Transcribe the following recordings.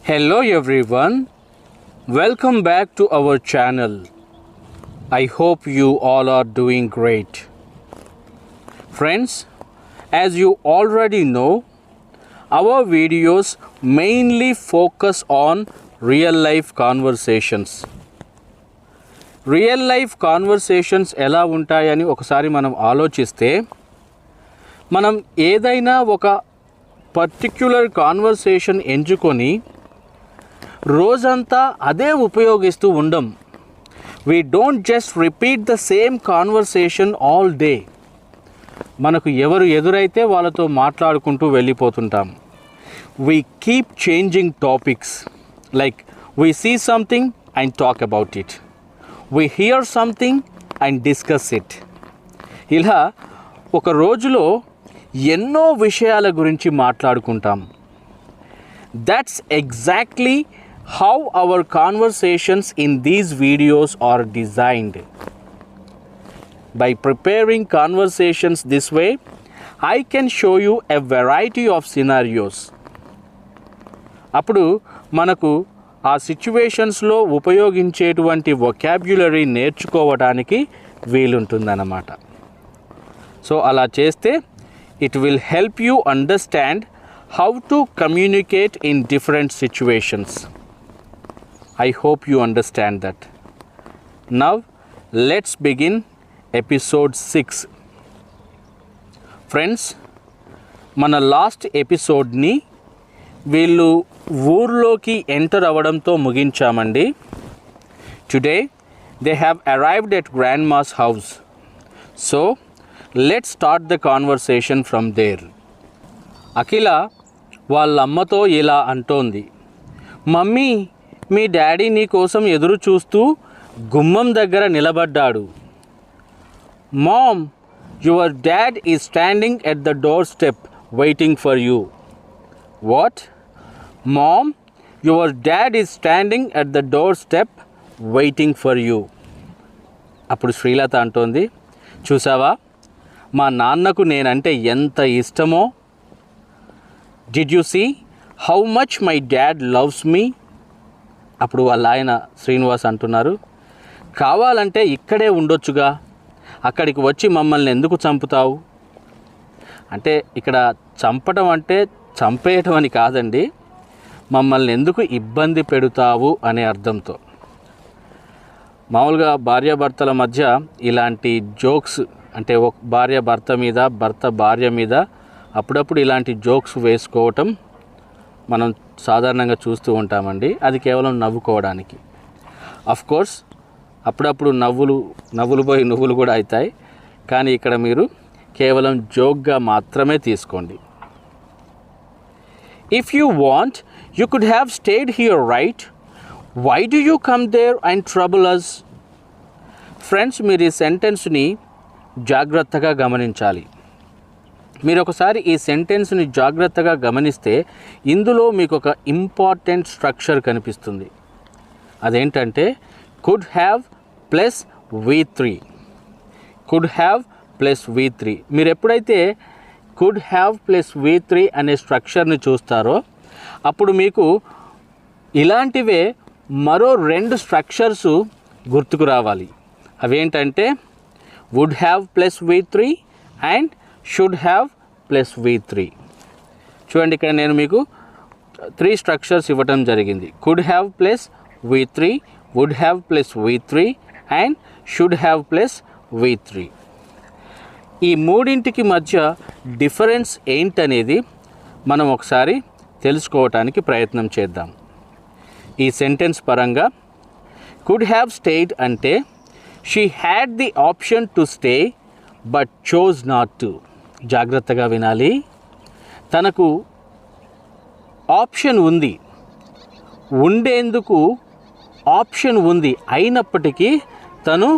Hello everyone, welcome back to our channel. I hope you all are doing great. Friends, as you already know, our videos mainly focus on real life conversations. Real life conversations ఎలా ఉంటాయని ఒకసారి మనం ఆలోచిస్తే, మనం ఏదైనా ఒక particular conversation ఎంచుకొని రోజంతా అదే ఉపయోగిస్తూ ఉండం. We don't just repeat the same conversation all day. మనకు ఎవరు ఎదురైతే వాళ్ళతో మాట్లాడుకుంటూ వెళ్ళిపోతుంటాం. We keep changing topics, like we see something and talk about it, we hear something and discuss it. ఇలా ఒక రోజులో ఎన్నో విషయాల గురించి మాట్లాడుకుంటాం. That's exactly how our conversations in these videos are designed. By preparing conversations this way, I can show you a variety of scenarios. అప్పుడు మనకు ఆ సిచ్యువేషన్స్లో ఉపయోగించేటువంటి వొకాబ్యులరీ నేర్చుకోవడానికి వీలుంటుందన్నమాట. సో అలా చేస్తే it will help you understand how to communicate in different situations. I hope you understand that. Now let's begin episode 6. Friends, మన last ఎపిసోడ్ని వీళ్ళు ఊర్లోకి ఎంటర్ అవ్వడంతో ముగించామండి. Today they have arrived at grandma's house. So let's start the conversation from there. Akhila వాళ్ళ అమ్మతో ఇలా అంటోంది, మమ్మీ, మీ డాడీ నీ కోసం ఎదురు చూస్తూ గుమ్మం దగ్గర నిలబడ్డాడు. Mom, your dad is standing at the door step waiting for you. What? Mom, your dad is standing at the doorstep waiting for you. అప్పుడు శ్రీలత అంటోంది, చూసావా మా నాన్నకు నేనంటే ఎంత ఇష్టమో. Did you see how much my dad loves me? అప్పుడు వాళ్ళ ఆయన శ్రీనివాస్ అంటున్నారు, కావాలంటే ఇక్కడే ఉండొచ్చుగా, అక్కడికి వచ్చి మమ్మల్ని ఎందుకు చంపుతావు? అంటే ఇక్కడ చంపడం అంటే చంపేయటం అని కాదండి, మమ్మల్ని ఎందుకు ఇబ్బంది పెడతావు అనే అర్థంతో. మామూలుగా భార్యాభర్తల మధ్య ఇలాంటి జోక్స్, అంటే ఒక భార్య భర్త మీద, భర్త భార్య మీద అప్పుడప్పుడు ఇలాంటి జోక్స్ వేసుకోవటం మనం సాధారణంగా చూస్తూ ఉంటామండి. అది కేవలం నవ్వుకోవడానికి. కోర్స్ అప్పుడప్పుడు నవ్వులు పోయి నువ్వులు కూడా అవుతాయి, కానీ ఇక్కడ మీరు కేవలం జోక్గా మాత్రమే తీసుకోండి. If you want, you could have stayed here, right? Why do you come there and trouble us? Friends, మీరు ఈ సెంటెన్స్ని జాగ్రత్తగా గమనించాలి. మీరు ఒకసారి ఈ సెంటెన్స్ని జాగ్రత్తగా గమనిస్తే ఇందులో మీకు ఒక ఇంపార్టెంట్ స్ట్రక్చర్ కనిపిస్తుంది. అదేంటంటే could have plus V3. could have plus V3. మీరు ఎప్పుడైతే could have plus V3 అనే స్ట్రక్చర్ని చూస్తారో అప్పుడు మీకు ఇలాంటివే మరో 2 స్ట్రక్చర్స్ గుర్తుకు రావాలి. అవేంటంటే would have plus V3 and should have plus V3. చూడండి, ఇక్కడ నేను మీకు 3 స్ట్రక్చర్స్ ఇవ్వటం జరిగింది. could have plus V3, would have plus V3 and should have plus V3. ఈ మూడింటికి మధ్య డిఫరెన్స్ ఏంటనేది మనం ఒకసారి తెలుసుకోవటానికి ప్రయత్నం చేద్దాం. ఈ సెంటెన్స్ పరంగా కుడ్ హ్యావ్ స్టేడ్ అంటే she had the option to stay but chose not to. జాగ్రత్తగా వినాలి. తనకు ఆప్షన్ ఉంది, ఉండేందుకు ఆప్షన్ ఉంది, అయినప్పటికీ తను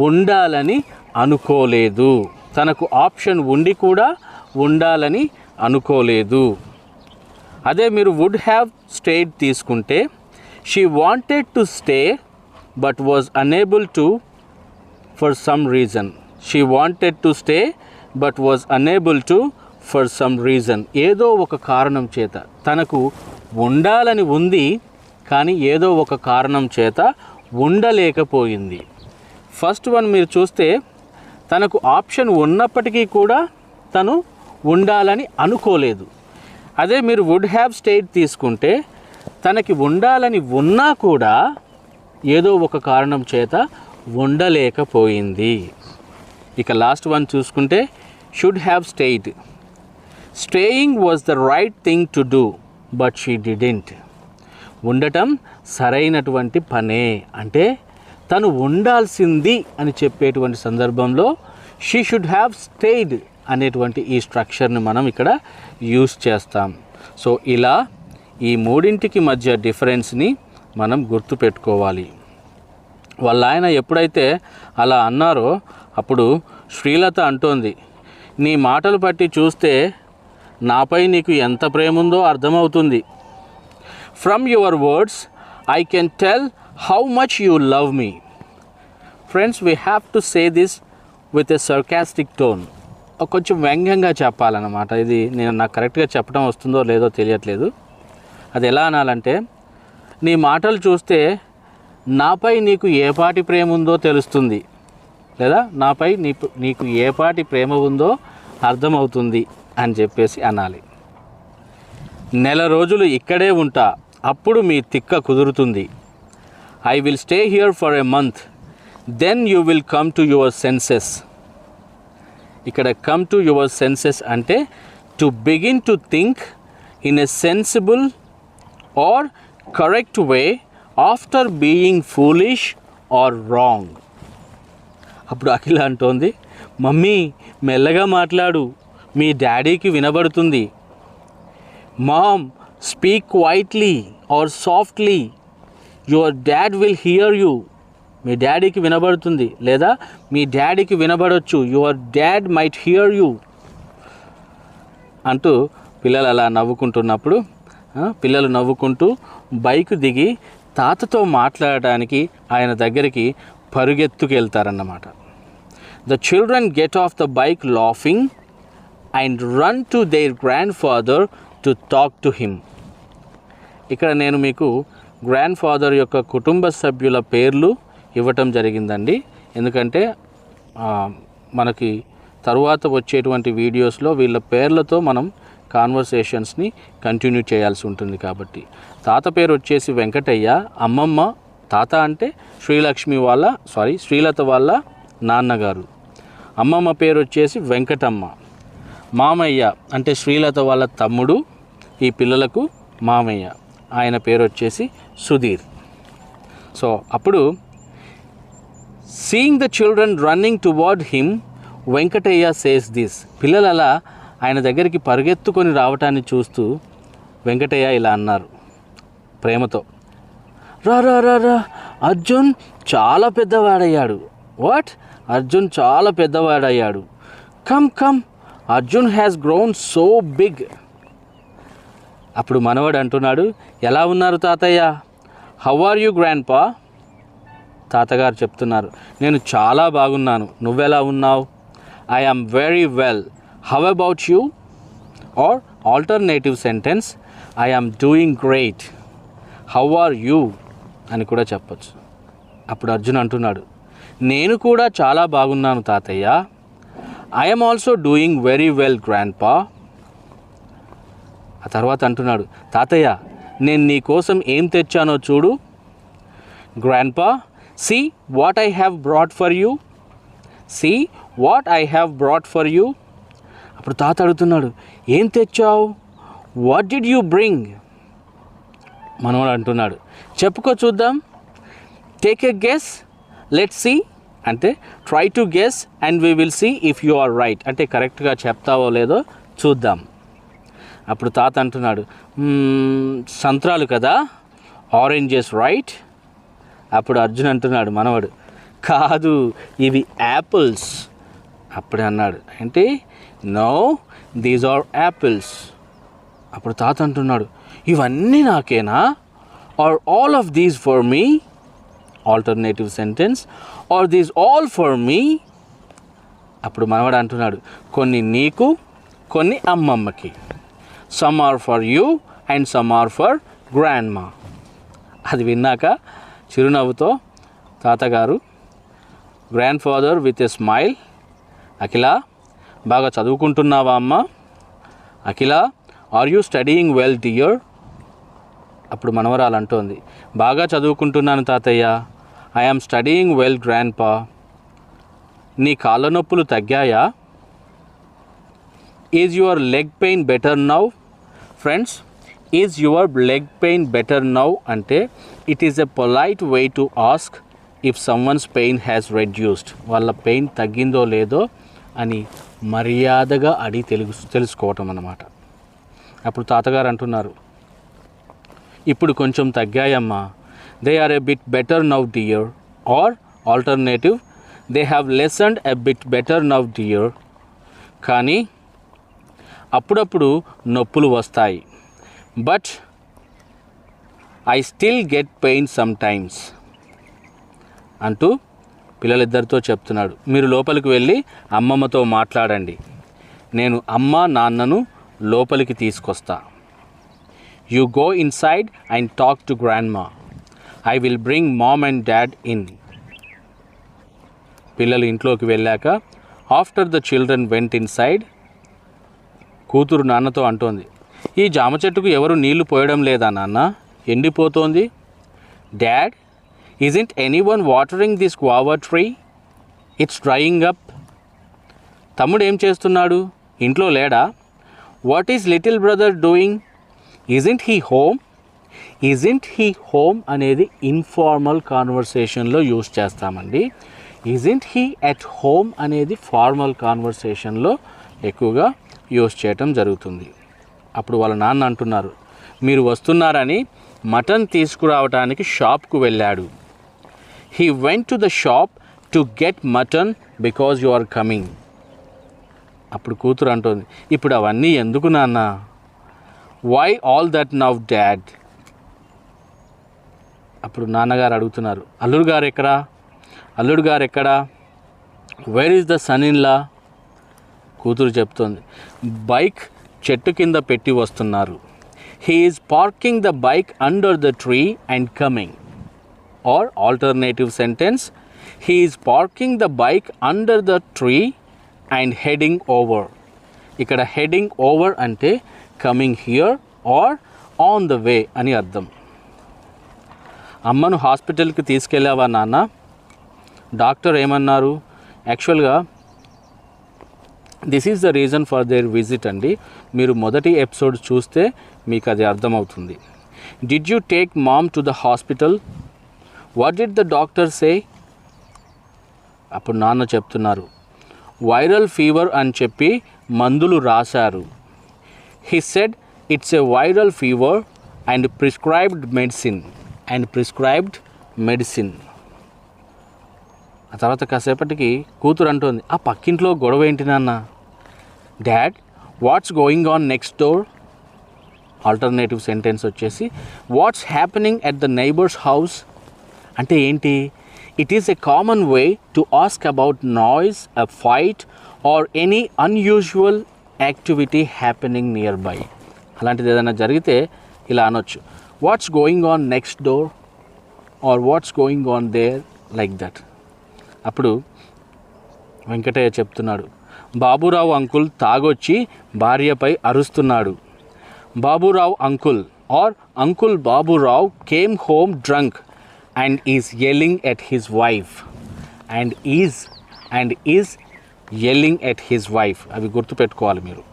ఉండాలని అనుకోలేదు. తనకు ఆప్షన్ ఉండి కూడా ఉండాలని అనుకోలేదు. అదే మీరు వుడ్ హ్యావ్ స్టేడ్ తీసుకుంటే she wanted to stay but was unable to for some reason. She wanted to stay but was unable to for some reason. ఏదో ఒక కారణం చేత తనకు ఉండాలని ఉంది కానీ ఏదో ఒక కారణం చేత ఉండలేకపోయింది. ఫస్ట్ వన్ మీరు చూస్తే తనకు ఆప్షన్ ఉన్నప్పటికీ కూడా తను ఉండాలని అనుకోలేదు. అదే మీరు వుడ్ హ్యావ్ స్టేడ్ తీసుకుంటే తనకి ఉండాలని ఉన్నా కూడా ఏదో ఒక కారణం చేత ఉండలేకపోయింది. ఇక లాస్ట్ వన్ చూసుకుంటే should have stayed. Staying was the right thing to do but she didn't. ఉండటం సరైనటువంటి పనే, అంటే తను ఉండాల్సింది అని చెప్పేటువంటి సందర్భంలో షీ షుడ్ హ్యావ్ స్టేడ్ అనేటువంటి ఈ స్ట్రక్చర్ని మనం ఇక్కడ యూస్ చేస్తాం. సో ఇలా ఈ మూడింటికి మధ్య డిఫరెన్స్ని మనం గుర్తుపెట్టుకోవాలి. వాళ్ళ ఆయన ఎప్పుడైతే అలా అన్నారో అప్పుడు శ్రీలత అంటోంది, నీ మాటలు బట్టి చూస్తే నాపై నీకు ఎంత ప్రేమ ఉందో అర్థమవుతుంది. From your words I can tell how much you love me. Friends, we have to say this with a sarcastic tone. కొంచెం వ్యంగ్యంగా చెప్పాలన్నమాట. ఇది నాకు కరెక్ట్గా చెప్పడం వస్తుందో లేదో తెలియట్లేదు. అది ఎలా అనాలంటే, నీ మాటలు చూస్తే నాపై నీకు ఏపాటి ప్రేమ ఉందో తెలుస్తుంది, లేదా నాపై నీకు ఏపాటి ప్రేమ ఉందో అర్థమవుతుంది అని చెప్పేసి అనాలి. నెల రోజులు ఇక్కడే ఉంటా, అప్పుడు మీ తిక్క కుదురుతుంది. I will stay here for a month, then you will come to your senses. ఇక్కడ కమ్ టు యువర్ సెన్సెస్ అంటే to begin to think in a sensible or correct way after being foolish or wrong. అప్పుడు అఖిల అంటోంది, mummy మెల్లగా మాట్లాడు, మీ డాడీకి వినబడుతుంది. Mom speak quietly or softly, your dad will hear you. మీ డాడీకి వినబడుతుంది లేదా మీ డాడీకి వినబడవచ్చు, your dad might hear you అంటూ పిల్లలు అలా నవ్వుకుంటున్నప్పుడు పిల్లలు నవ్వుకుంటూ బైక్ దిగి తాతతో మాట్లాడడానికి ఆయన దగ్గరికి పరుగెత్తుకెళ్తారన్నమాట. The children get off the bike laughing and run to their grandfather to talk to him. ఇక్కడ నేను మీకు గ్రాండ్ ఫాదర్ యొక్క కుటుంబ సభ్యుల పేర్లు ఇవ్వటం జరిగిందండి. ఎందుకంటే మనకి తరువాత వచ్చేటువంటి వీడియోస్లో వీళ్ళ పేర్లతో మనం కాన్వర్సేషన్స్ని కంటిన్యూ చేయాల్సి ఉంటుంది కాబట్టి. తాత పేరు వచ్చేసి వెంకటయ్య, అమ్మమ్మ, తాత అంటే శ్రీలత వాళ్ళ నాన్నగారు, అమ్మమ్మ పేరు వచ్చేసి వెంకటమ్మ, మామయ్య అంటే శ్రీలత వాళ్ళ తమ్ముడు, ఈ పిల్లలకు మామయ్య, ఆయన పేరు వచ్చేసి సుధీర్. సో అప్పుడు seeing the children running towards him, Venkataiah says this. పిల్లలు అలా ఆయన దగ్గరికి పరిగెత్తుకొని రావటాన్ని చూస్తూ వెంకటయ్య ఇలా అన్నారు ప్రేమతో, రా రా రా రా, అర్జున్ చాలా పెద్దవాడయ్యాడు. వాట్? అర్జున్ చాలా పెద్దవాడయ్యాడు. Come come, Arjun has grown so big. అప్పుడు మనవడు అంటున్నాడు, ఎలా ఉన్నారు తాతయ్య? హౌ ఆర్ యూ గ్రాండ్ పా? తాతగారు చెప్తున్నారు, నేను చాలా బాగున్నాను, నువ్వెలా ఉన్నావు? I am very well, how about you? Or alternative sentence, I am doing great, how are you అని కూడా చెప్పచ్చు. అప్పుడు అర్జున్ అంటున్నాడు, నేను కూడా చాలా బాగున్నాను తాతయ్య. I am also doing very well grandpa. ఆ తర్వాత అంటున్నాడు, తాతయ్య నేను నీ కోసం ఏం తెచ్చానో చూడు. Grandpa, see what I have brought for you, see what I have brought for you. అప్పుడు తాత అడుగుతున్నాడు, ఏం తెచ్చావు? What did you bring? మనవాడు అంటున్నాడు, చెప్పుకో చూద్దాం. Take a guess, let's see అంటే try to guess and we will see if you are right, అంటే కరెక్ట్గా చెప్తావో లేదో చూద్దాం. అప్పుడు తాత అంటున్నాడు, సంత్రాలు కదా, ఆరెంజెస్ రైట్. అప్పుడు అర్జున్ అంటున్నాడు మనవాడు, కాదు ఇవి యాపిల్స్. అప్పుడే అన్నాడు, ఏంటి? No, these are apples. అప్పుడు తాత అంటున్నాడు, ఇవన్నీ నాకేనా? Are all of these for me? Alternative sentence, are these all for me? అప్పుడు మనవాడు అంటున్నాడు, కొన్ని నీకు, కొన్ని అమ్మమ్మకి. Some are for you and some are for grandma. అది విన్నాక చిరునవ్వుతో తాతగారు grandfather with a smile, Akhila బాగా చదువుకుంటున్నావా అమ్మ? Akhila are you studying well dear? అప్పుడు మనవరాలు అంటోంది, బాగా చదువుకుంటున్నాను తాతయ్య. I yam studying well grandpa. నీ కాళ్ళ నొప్పులు తగ్గాయా? Is your leg pain better now? Friends, is your leg pain better now అంటే it is a polite way to ask if someone's pain has reduced. వాళ్ళ pain తగ్గిందో లేదో అని మర్యాదగా అడిగి తెలుసుకోవటం అన్నమాట. అప్పుడు తాతగారు అంటున్నారు, ఇప్పుడు కొంచెం తగ్గాయమ్మా. They are a bit better now dear. Or alternative, they have lessened a bit better now dear. కానీ అప్పుడప్పుడు నొప్పులు వస్తాయి. But I still get pain sometimes అంటూ పిల్లలిద్దరితో చెప్తున్నాడు. మీరు లోపలికి వెళ్ళి అమ్మమ్మతో మాట్లాడండి, నేను అమ్మ నాన్నను లోపలికి తీసుకొస్తా. You go inside and talk to grandma. I will bring mom and dad in. పిల్లలు ఇంట్లోకి వెళ్ళాక after the children went inside, కూతురు నాన్నతో అంటోంది, ఈ జామ చెట్టుకు ఎవరు నీళ్లు పోయడం లేదా నాన్న? ఎండిపోతోంది. Dad, isn't anyone watering this guava tree? It's drying up. తమ్ముడు ఏం చేస్తున్నాడు? ఇంట్లో లేడా? What is little brother doing? Isn't he home? Isn't he home అనేది ఇన్ఫార్మల్ కాన్వర్సేషన్లో యూస్ చేస్తామండి. Isn't he at home అనేది ఫార్మల్ కాన్వర్సేషన్లో ఎక్కువగా యూస్ చేయటం జరుగుతుంది. అప్పుడు వాళ్ళ నాన్న అంటున్నారు, మీరు వస్తున్నారని మటన్ తీసుకురావడానికి షాప్కు వెళ్ళాడు. He went to the shop to get mutton because you are coming. అప్పుడు కూతురు అంటోంది, ఇప్పుడు అవన్నీ ఎందుకు నాన్న? Why all that now dad? అప్పుడు నాన్నగారు అడుగుతున్నారు, అల్లుడు గారు ఎక్కడా? Where is the son in law? కూతురు చెప్తోంది, బైక్ చెట్టు కింద పెట్టి వస్తున్నారు. He is parking the bike under the tree and coming. Or alternative sentence, he is parking the bike under the tree and heading over. ఇక్కడ heading over అంటే coming here or on the way అని అర్థం. అమ్మను హాస్పిటల్కి తీసుకెళ్ళావా నాన్న? Doctor ఏమన్నారు? యాక్చువల్గా this is the reason for their visit అండి. మీరు మొదటి ఎపిసోడ్ చూస్తే మీకు అది అర్థమవుతుంది. Did you take mom to the hospital? What did the doctor say? అప్పుడు నాన్న చెప్తున్నారు, వైరల్ ఫీవర్ అని చెప్పి మందులు రాశారు. He said it's a viral fever and prescribed medicine. ఆ తర్వాత కాసేపటికి కూతురు అంటోంది, ఆ పక్కింట్లో గొడవ ఏంటి నాన్న? Dad, what's going on next door? Alternative sentence వచ్చేసి what's happening at the neighbours house అంటే ఏంటి? It is a common way to ask about noise, a fight or any unusual activity happening nearby. అలాంటిది ఏదైనా జరిగితే ఇలా అనొచ్చు, what's going on next door or what's going on there, like that. అప్పుడు వెంకటయ్య చెప్తున్నాడు, Baburao uncle తాగొచ్చి భార్యపై అరుస్తున్నాడు. Baburao uncle or uncle Baburao came home drunk and is yelling at his wife and is yelling at his wife. అవి గుర్తుపెట్టుకోవాలి మీరు.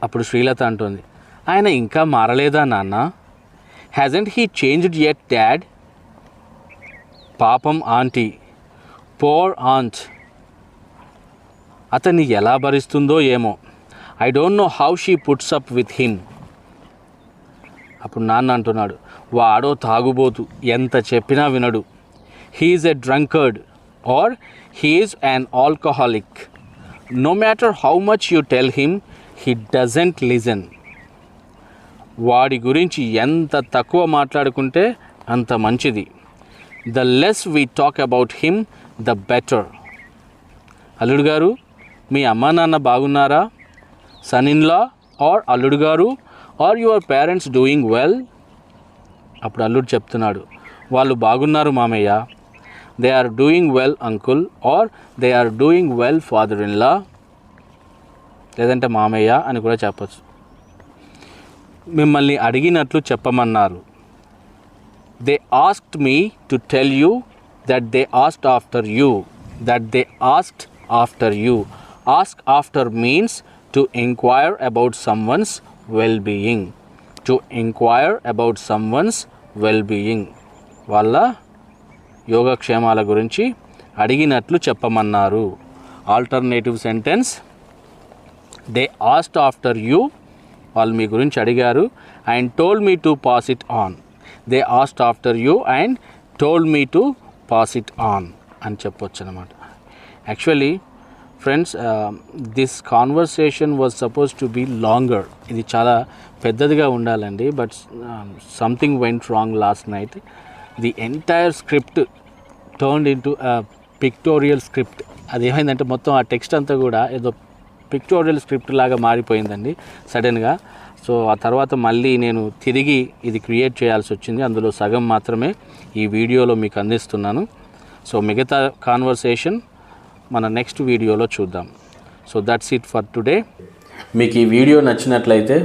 అప్పుడు శ్రీలత అంటుంది, ఆయన ఇంకా మారలేదా నాన్న? hasn't he changed yet dad? పాపం ఆంటీ, పోర్ ఆంట్, అతన్ని ఎలా భరిస్తుందో ఏమో. I don't know how she puts up with him. అప్పుడు నాన్న అంటున్నాడు, వాడో తాగుబోతు, ఎంత చెప్పినా వినడు. He's a drunkard or he's an alcoholic. No matter how much you tell him, he doesn't listen. వాడి గురించి ఎంత తక్కువ మాట్లాడుకుంటే అంత మంచిది. The less we talk about him the better. అల్లుడు గారు, మీ అమ్మా నాన్న బాగున్నారా? సన్ ఇన్ లా ఆర్ అల్లుడు గారు, are your parents doing well? అప్పుడు అల్లుడు చెప్తున్నాడు, వాళ్ళు బాగున్నారు మామయ్య. They are doing well uncle, or they are doing well father in law. లేదంటే మామయ్య అని కూడా చెప్పచ్చు. మిమ్మల్ని అడిగినట్లు చెప్పమన్నారు. They asked me to tell you that they asked after you. That they asked after you. Ask after means to enquire about someone's well being. To enquire about someone's well being. వాళ్ళ యోగక్షేమాల గురించి అడిగినట్లు చెప్పమన్నారు. Alternative sentence, they asked after you, వాళ్ళు మీ గురించి అడిగారు, and told me to pass it on. They asked after you and told me to pass it on అని చెప్పొచ్చు అనమాట. Actually friends, this conversation was suppose to be longer. ఇది చాలా పెద్దదిగా ఉండాలండి, but something went wrong last night. The entire script turned into pictorial script. అది ఏమైందంటే మొత్తం ఆ టెక్స్ట్ అంతా కూడా ఏదో పిక్టోరియల్ స్క్రిప్ట్ లాగా మారిపోయిందండి సడన్గా. సో ఆ తర్వాత మళ్ళీ నేను తిరిగి ఇది క్రియేట్ చేయాల్సి వచ్చింది. అందులో సగం మాత్రమే ఈ వీడియోలో మీకు అందిస్తున్నాను. సో మిగతా కాన్వర్సేషన్ మన నెక్స్ట్ వీడియోలో చూద్దాం. So that's it for today. మీకు ఈ వీడియో నచ్చినట్లయితే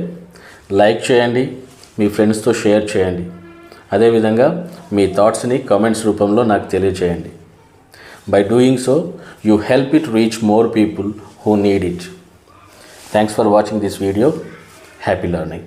లైక్ చేయండి, మీ ఫ్రెండ్స్తో షేర్ చేయండి. అదేవిధంగా మీ థాట్స్ని కామెంట్స్ రూపంలో నాకు తెలియచేయండి. By doing so, you help it reach more people who need it. Thanks for watching this video. Happy learning.